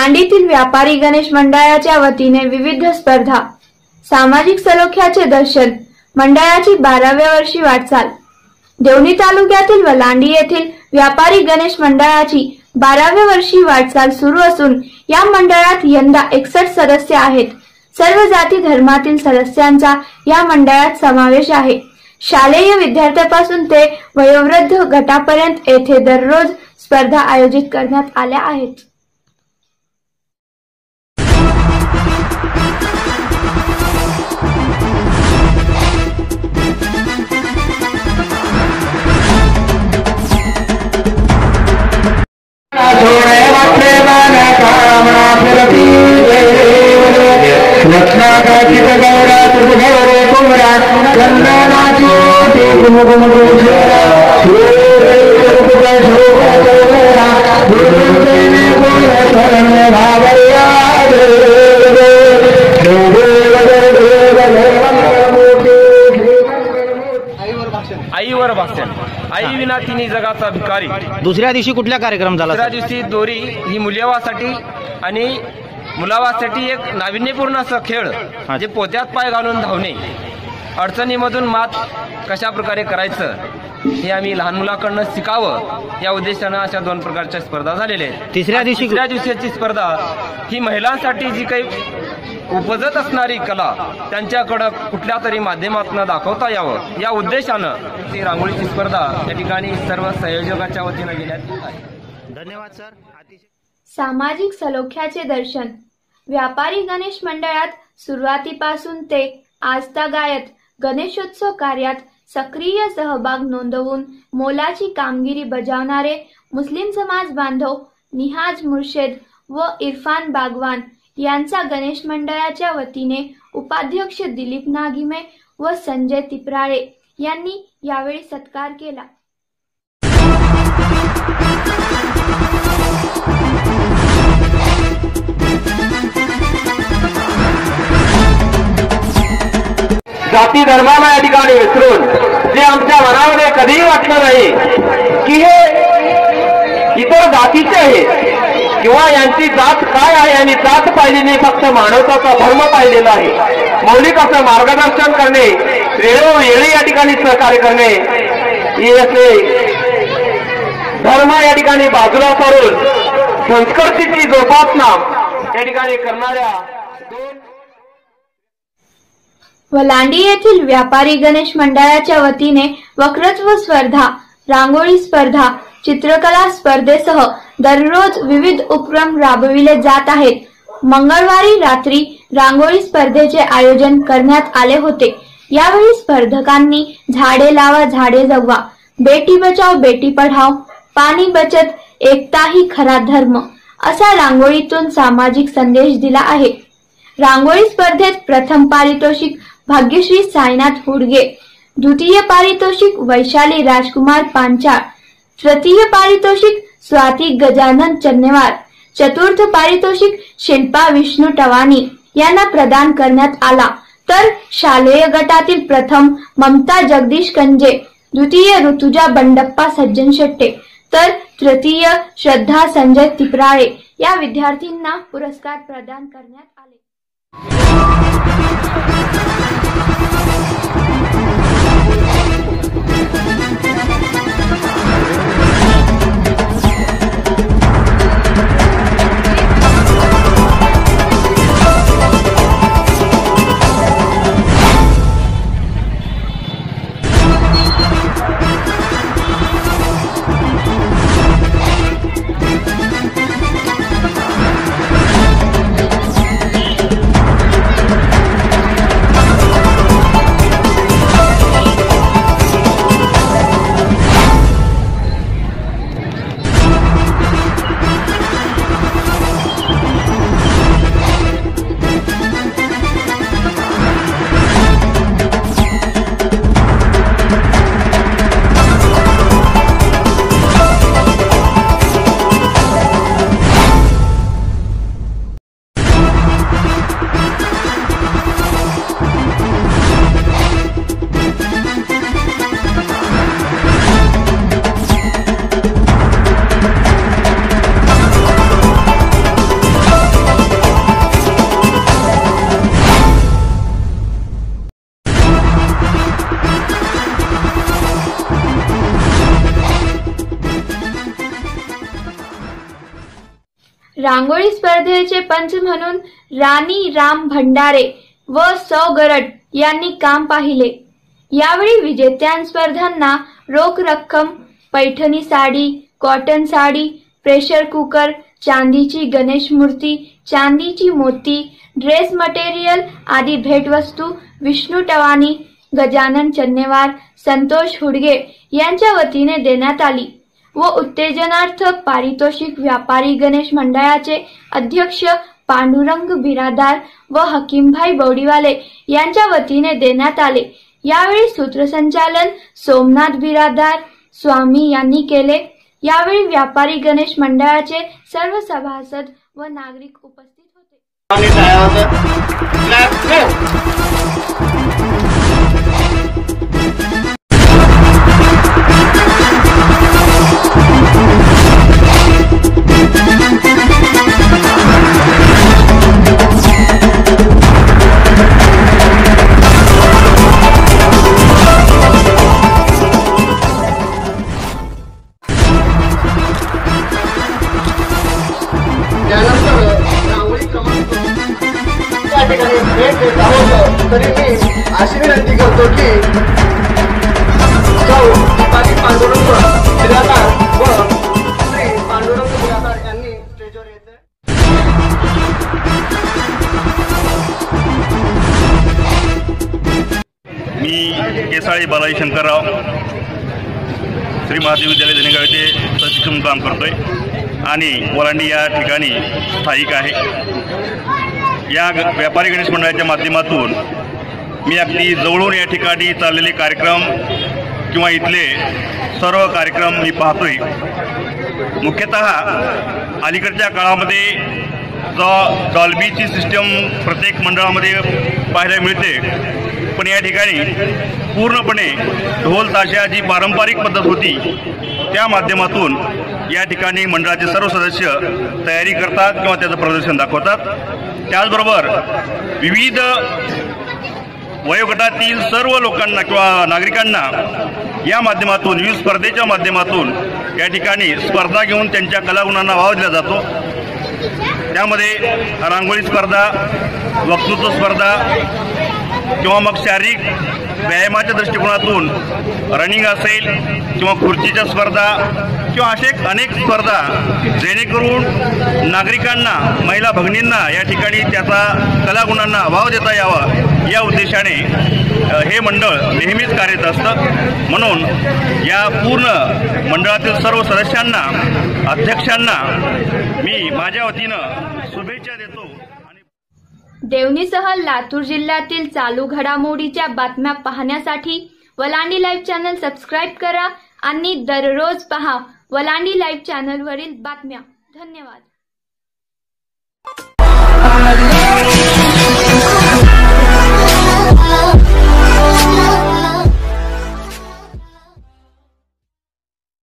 वलांडीतील व्यापारी गणेश मंडळाच्या वतीने विविध स्पर्धा, सामाजिक सलोख्याचे दर्शन, मंडळाची 12व्या वर्षी वाटचाल। देवणी तालुक्यातील वलांडी येथील व्यापारी गणेश मंडळाची 12व्या वर्षी वाटचाल सुरू असून या मंडळात यंदा 61 सदस्य आहेत। सर्व जाती धर्मातील सदस्यांचा या मंडळात समावेश आहे। शालेय विद्यार्थ्यांपासून ते वयोवृद्ध गटापर्यंत येथे दररोज स्पर्धा आयोजित करण्यात आल्या आहेत। आईवर भाषण, आई विना तिन्ही जगाचा भिकारी। दुसऱ्या दिवशी कुठला कार्यक्रम झाला? दुसऱ्या दिवशी दोरी ही मुलावासाठी आणि मुलावासाठी एक नाविन्यपूर्ण असं खेळ, जे पोत्यात पाय घालून धावणे, अडचणीमधून मात कशा प्रकारे करायचं हे आम्ही लहान मुलाकडनं शिकावं या उद्देशानं अशा 2 प्रकारच्या स्पर्धा झालेल्या आहेत। तिसऱ्या दिवशीची स्पर्धा ही महिलांसाठी जी काही उपजत असणारी कला त्यांच्याकडे कुठल्या तरी माध्यमातून दाखवता यावं या उद्देशानं ती रांगोळीची स्पर्धा या ठिकाणी सर्व संयोजकांच्या वतीने घेण्यात येत आहे। धन्यवाद सर। सामाजिक सलोख्याचे दर्शन, व्यापारी गणेश मंडळात सुरुवातीपासून ते आजतागायत गणेशोत्सव कार्यात सक्रिय सहभाग नोंदवून मोलाची कामगिरी बजावणारे मुस्लिम समाज बांधव निहाज मुर्शेद व इरफान बागवान यांचा गणेश मंडळाच्या वतीने उपाध्यक्ष दिलीप नागिमे व संजय तिपराळे यांनी यावेळी सत्कार केला। जाती धर्माला या ठिकाणी विसरून जे आमच्या मनामध्ये कधीही वाटलं नाही की हे इतर जातीचे आहे किंवा यांची जात काय आहे आणि जात पाहिली नाही, फक्त मानवताचा धर्म पाहिलेला आहे। मौलिक असं मार्गदर्शन करणे, वेळोवेळी या ठिकाणी सहकार्य करणे, हे असे धर्म या ठिकाणी बाजूला करून संस्कृतीची जोपासना या ठिकाणी करणाऱ्या वलांडी येथील व्यापारी गणेश मंडळाच्या वतीने वक्तृत्व स्पर्धा, रांगोळी स्पर्धा, चित्रकला स्पर्धेसह दररोज विविध उपक्रम राबविले जात आहेत। मंगळवारी रात्री रांगोळी स्पर्धेचे आयोजन करण्यात आले होते। यावेळी स्पर्धकांनी झाडे लावा झाडे जगवा, बेटी बचाओ बेटी पढाओ, पाणी बचत, एकता ही खरा धर्म असा रांगोळीतून सामाजिक संदेश दिला आहे। रांगोळी स्पर्धेत प्रथम पारितोषिक भाग्यश्री साईनाथ हुडगे, द्वितीय पारितोषिक वैशाली राजकुमार पांचाळ, तृतीय पारितोषिक स्वाती गजानन चन्नेवार, चतुर्थ पारितोषिक शिल्पा विष्णू टवानी यांना प्रदान करण्यात आला। तर शालेय गटातील प्रथम ममता जगदीश कंजे, द्वितीय ऋतुजा बंडप्पा सज्जन शेट्टे तर तृतीय श्रद्धा संजय तिपराळे या विद्यार्थ्यांना पुरस्कार प्रदान करण्यात आले। रांगोळी स्पर्धेचे पंच म्हणून राणी राम भंडारे व सौ गरड यांनी काम पाहिले। यावेळी विजेत्या स्पर्धांना रोख रक्कम, Paithani sari, cotton sari, pressure cooker, चांदीची गणेश मूर्ती, चांदीची मोती, ड्रेस मटेरियल आदी भेटवस्तू विष्णू टवानी, गजानन चन्नेवार, संतोष हुडगे यांच्या वतीने देण्यात आली व उत्तेजनार्थ पारितोषिक व्यापारी गणेश मंडळाचे अध्यक्ष पांडुरंग बिरादार व हकीमभाई बौडीवाले यांच्या वतीने देण्यात आले। यावेळी सूत्रसंचालन सोमनाथ बिरादार स्वामी यांनी केले। यावेळी व्यापारी गणेश मंडळाचे सर्व सभासद व नागरिक उपस्थित होते। भेट देत आहोत तरी मी अशी विनंती करतो की पांडुरंग बिरादार व श्री पांडुरंग बिरादार यांनी स्टेजवर यायचे। मी केसाळी बालाजी शंकरराव श्री महादेव विद्यालय धनेगाव येथे प्रशिक्षण काम करतोय आणि वलांडी या ठिकाणी स्थायिक आहे। या व्यापारी गणेश मंडळाच्या माध्यमातून मी अगदी जवळून या ठिकाणी चाललेले कार्यक्रम किंवा इथले सर्व कार्यक्रम मी पाहतोय। मुख्यतः अलीकडच्या काळामध्ये डॉल्बीची सिस्टम प्रत्येक मंडळामध्ये पाहायला मिळते, पण या ठिकाणी पूर्णपणे ढोल ताशा जी पारंपरिक पद्धत होती त्या माध्यमातून या ठिकाणी मंडळाचे सर्व सदस्य तयारी करतात किंवा त्याचं प्रदर्शन दाखवतात। त्याचबरोबर विविध वयोगटातील सर्व लोकांना किंवा नागरिकांना या माध्यमातून विविध स्पर्धेच्या माध्यमातून या ठिकाणी स्पर्धा घेऊन त्यांच्या कलागुणांना वाव दिला जातो। त्यामध्ये रांगोळी स्पर्धा, वक्तृत्व स्पर्धा किंवा मग शारीरिक व्यायामाच्या दृष्टिकोनातून रनिंग असेल किंवा खुर्चीच्या स्पर्धा किंवा असे अनेक स्पर्धा जेणेकरून नागरिकांना, महिला भगिनींना या ठिकाणी त्याचा कलागुणांना वाव देता यावा या उद्देशाने हे मंडळ नेहमीच कार्यरत असतं। म्हणून या पूर्ण मंडळातील सर्व सदस्यांना, अध्यक्षांना मी माझ्या वतीनं शुभेच्छा देतो। देवणीसह लातूर जिल्ह्यातील चालू घडामोडीच्या बातम्या पाहण्यासाठी वलांडी लाईव्ह चॅनल सबस्क्राईब करा आणि दररोज पहा वलांडी लाईव्ह चॅनलवरील बातम्या। धन्यवाद।